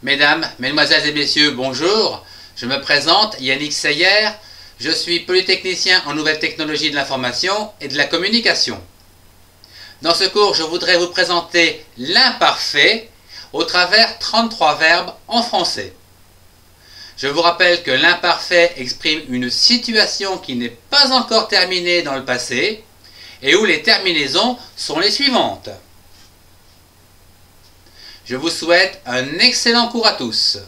Mesdames, Mesdemoiselles et Messieurs, bonjour. Je me présente, Yannick Seyer. Je suis polytechnicien en nouvelles technologies de l'information et de la communication. Dans ce cours, je voudrais vous présenter l'imparfait au travers 33 verbes en français. Je vous rappelle que l'imparfait exprime une situation qui n'est pas encore terminée dans le passé et où les terminaisons sont les suivantes. Je vous souhaite un excellent cours à tous.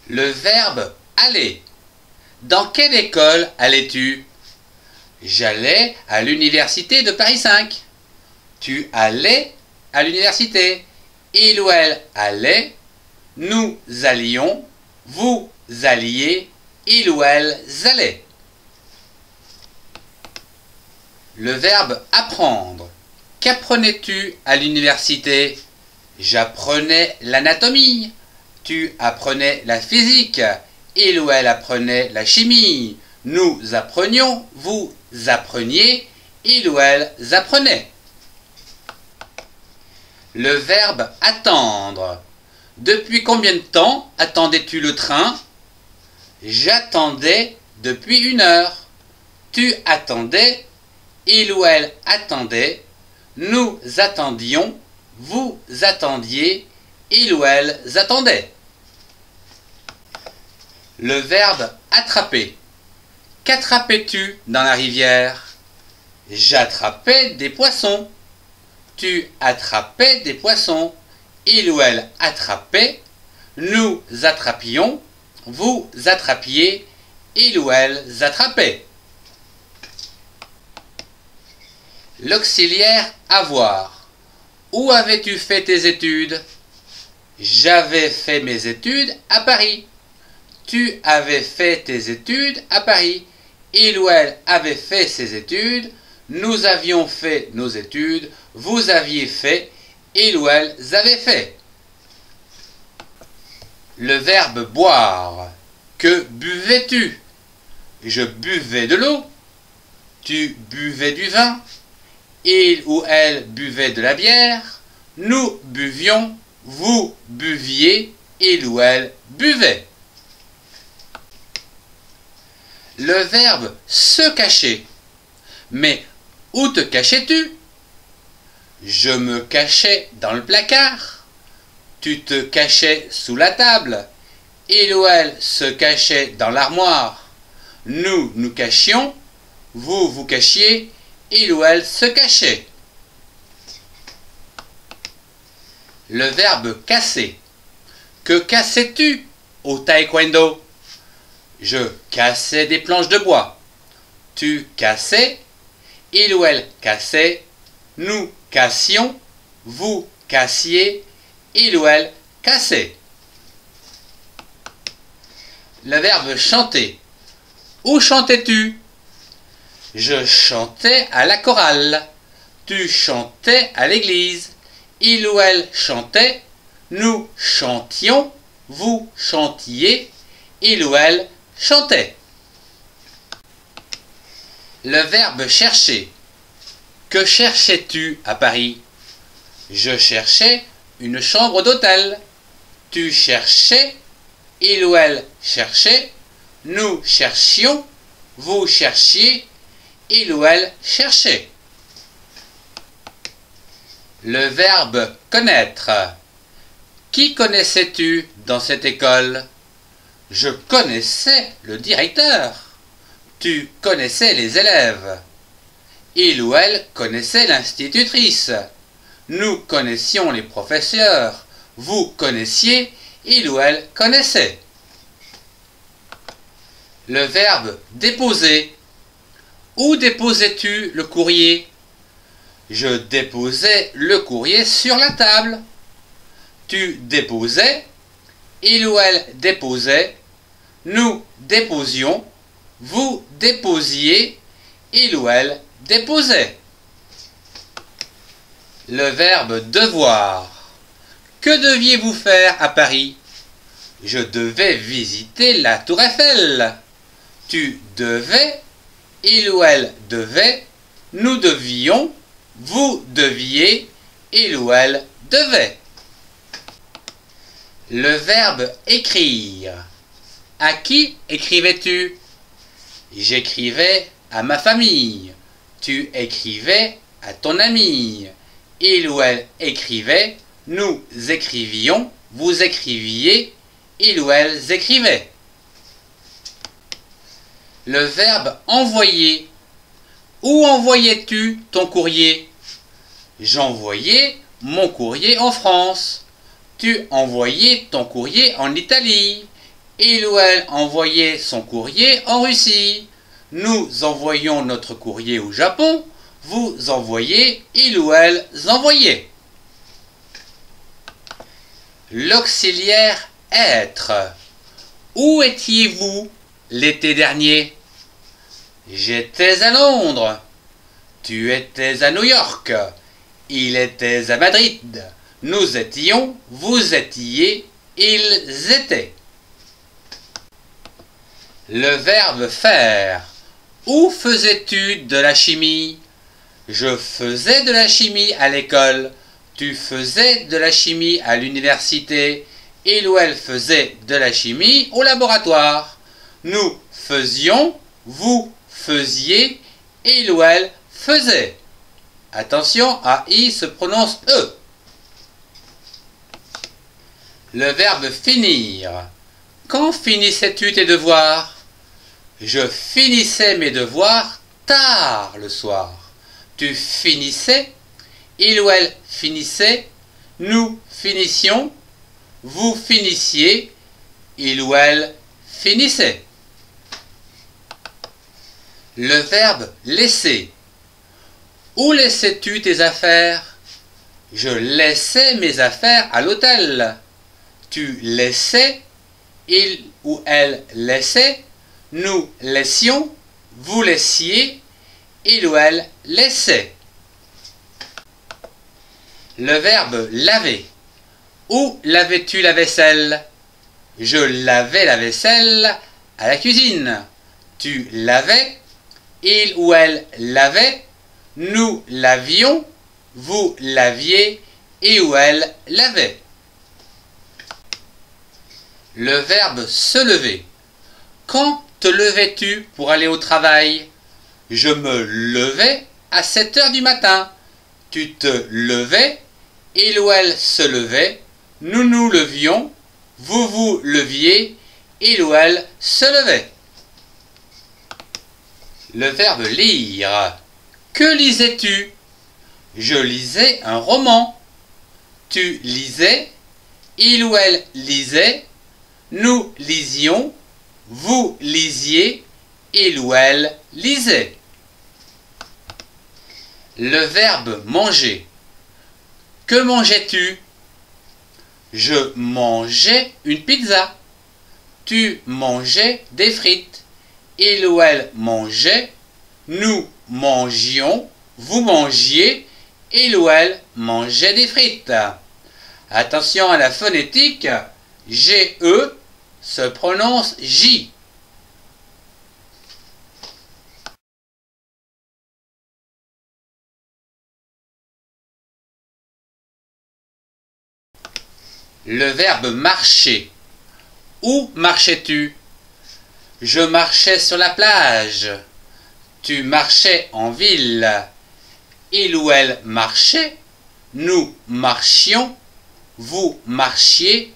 Le verbe aller. Dans quelle école allais-tu? J'allais à l'université de Paris 5. Tu allais à l'université. Il ou elle allait. Nous allions. Vous alliez. Il ou elle allait. Le verbe apprendre. Qu'apprenais-tu à l'université? J'apprenais l'anatomie. Tu apprenais la physique. Il ou elle apprenait la chimie. Nous apprenions. Vous appreniez. Il ou elle apprenait. Le verbe attendre. Depuis combien de temps attendais-tu le train? J'attendais depuis 1 heure. Tu attendais. Il ou elle attendait, nous attendions, vous attendiez, il ou elle attendait. Le verbe attraper. Qu'attrapais-tu dans la rivière? J'attrapais des poissons. Tu attrapais des poissons. Il ou elle attrapait, nous attrapions, vous attrapiez, il ou elle attrapait. L'auxiliaire avoir. Où avais-tu fait tes études? J'avais fait mes études à Paris. Tu avais fait tes études à Paris. Il ou elle avait fait ses études. Nous avions fait nos études. Vous aviez fait. Il ou elle avait fait. Le verbe boire. Que buvais-tu? Je buvais de l'eau. Tu buvais du vin. Il ou elle buvait de la bière, nous buvions, vous buviez, il ou elle buvait. Le verbe se cacher. Mais où te cachais-tu? Je me cachais dans le placard. Tu te cachais sous la table. Il ou elle se cachait dans l'armoire. Nous nous cachions, vous vous cachiez, il ou elle se cachait. Le verbe casser. Que cassais-tu au taekwondo? Je cassais des planches de bois. Tu cassais. Il ou elle cassait. Nous cassions. Vous cassiez. Il ou elle cassait. Le verbe chanter. Où chantais-tu? Je chantais à la chorale. Tu chantais à l'église. Il ou elle chantait. Nous chantions. Vous chantiez. Il ou elle chantait. Le verbe chercher. Que cherchais-tu à Paris? Je cherchais une chambre d'hôtel. Tu cherchais. Il ou elle cherchait. Nous cherchions. Vous cherchiez. Il ou elle cherchait. Le verbe connaître. Qui connaissais-tu dans cette école? Je connaissais le directeur. Tu connaissais les élèves. Il ou elle connaissait l'institutrice. Nous connaissions les professeurs. Vous connaissiez. Il ou elle connaissait. Le verbe déposer. Où déposais-tu le courrier? Je déposais le courrier sur la table. Tu déposais. Il ou elle déposait. Nous déposions. Vous déposiez. Il ou elle déposait. Le verbe devoir. Que deviez-vous faire à Paris? Je devais visiter la Tour Eiffel. Tu devais. Il ou elle devait, nous devions, vous deviez, il ou elle devait. Le verbe écrire. À qui écrivais-tu? J'écrivais à ma famille. Tu écrivais à ton ami. Il ou elle écrivait, nous écrivions, vous écriviez, ils ou elles écrivaient. Le verbe envoyer. Où envoyais-tu ton courrier? J'envoyais mon courrier en France. Tu envoyais ton courrier en Italie. Il ou elle envoyait son courrier en Russie. Nous envoyons notre courrier au Japon. Vous envoyez, il ou elles envoyaient. L'auxiliaire être. Où étiez-vous l'été dernier? J'étais à Londres. Tu étais à New York. Il était à Madrid. Nous étions, vous étiez, ils étaient. Le verbe faire. Où faisais-tu de la chimie? Je faisais de la chimie à l'école. Tu faisais de la chimie à l'université. Il ou elle faisait de la chimie au laboratoire. Nous faisions, vous faisiez, il ou elle faisait. Attention, AI se prononce E. Le verbe finir. Quand finissais-tu tes devoirs? Je finissais mes devoirs tard le soir. Tu finissais, il ou elle finissait, nous finissions, vous finissiez, il ou elle finissait. Le verbe laisser. Où laissais-tu tes affaires? Je laissais mes affaires à l'hôtel. Tu laissais, il ou elle laissait, nous laissions, vous laissiez, il ou elle laissait. Le verbe laver. Où lavais-tu la vaisselle? Je lavais la vaisselle à la cuisine. Tu lavais, il ou elle lavait, nous lavions, vous laviez, il ou elle lavait. Le verbe se lever. Quand te levais-tu pour aller au travail? Je me levais à 7 heures du matin. Tu te levais, il ou elle se levait, nous nous levions, vous vous leviez, il ou elle se levait. Le verbe lire. Que lisais-tu? Je lisais un roman. Tu lisais, il ou elle lisait, nous lisions, vous lisiez, il ou elle lisait. Le verbe manger. Que mangeais-tu? Je mangeais une pizza. Tu mangeais des frites. Il ou elle mangeait, nous mangions, vous mangiez, il ou elle mangeait des frites. Attention à la phonétique, GE se prononce J. Le verbe marcher. Où marchais-tu? Je marchais sur la plage. Tu marchais en ville. Il ou elle marchait. Nous marchions. Vous marchiez.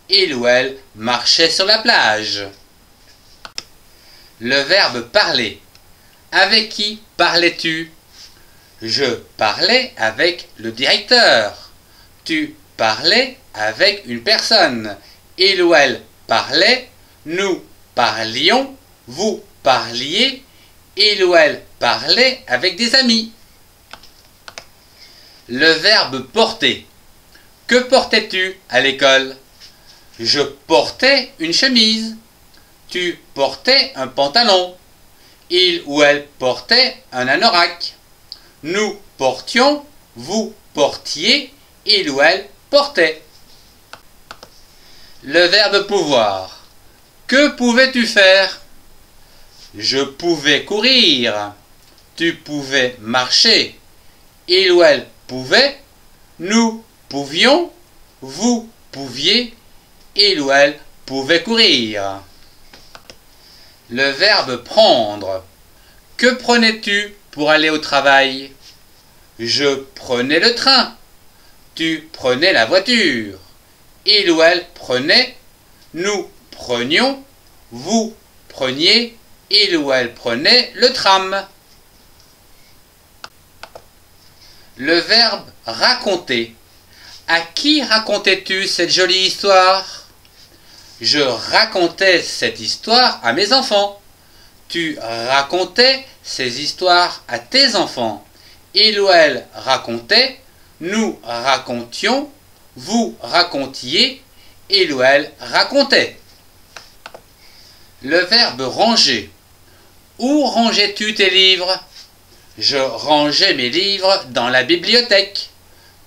Il ou elle marchait sur la plage. Le verbe parler. Avec qui parlais-tu? Je parlais avec le directeur. Tu parlais avec une personne. Il ou elle parlait, nous parlions, vous parliez, il ou elle parlait avec des amis. Le verbe porter. Que portais-tu à l'école? Je portais une chemise. Tu portais un pantalon. Il ou elle portait un anorak. Nous portions, vous portiez, il ou elle portait. Le verbe pouvoir. Que pouvais-tu faire? Je pouvais courir. Tu pouvais marcher. il ou elle pouvait, nous pouvions, vous pouviez, il ou elle pouvait courir. Le verbe prendre. Que prenais-tu pour aller au travail? Je prenais le train. Tu prenais la voiture. Il ou elle prenait, nous prenions, vous preniez, il ou elle prenait le tram. Le verbe raconter. À qui racontais-tu cette jolie histoire? Je racontais cette histoire à mes enfants. Tu racontais ces histoires à tes enfants. Il ou elle racontait, nous racontions, vous racontiez, il ou elle racontait. Le verbe ranger. Où rangeais-tu tes livres? Je rangeais mes livres dans la bibliothèque.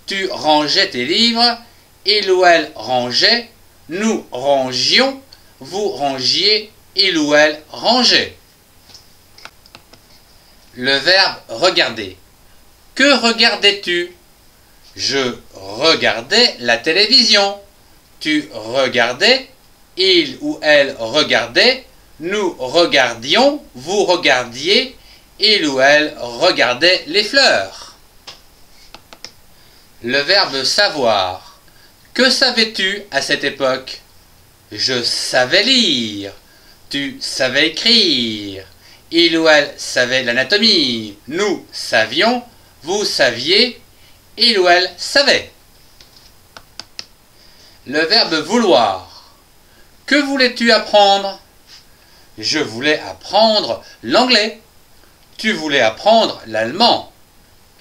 Tu rangeais tes livres, il ou elle rangeait, nous rangions, vous rangiez, il ou elle rangeait. Le verbe regarder. Que regardais-tu? Je regardais la télévision. Tu regardais, il ou elle regardait, nous regardions, vous regardiez, il ou elle regardait les fleurs. Le verbe savoir. Que savais-tu à cette époque? Je savais lire. Tu savais écrire. Il ou elle savait l'anatomie. Nous savions, vous saviez, il ou elle savait. Le verbe vouloir. Que voulais-tu apprendre? Je voulais apprendre l'anglais. Tu voulais apprendre l'allemand.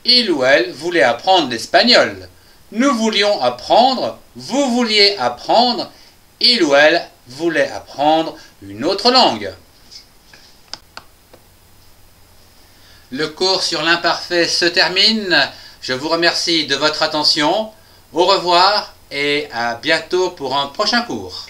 Il ou elle voulait apprendre l'espagnol. Nous voulions apprendre, vous vouliez apprendre, il ou elle voulait apprendre une autre langue. Le cours sur l'imparfait se termine. Je vous remercie de votre attention. Au revoir et à bientôt pour un prochain cours.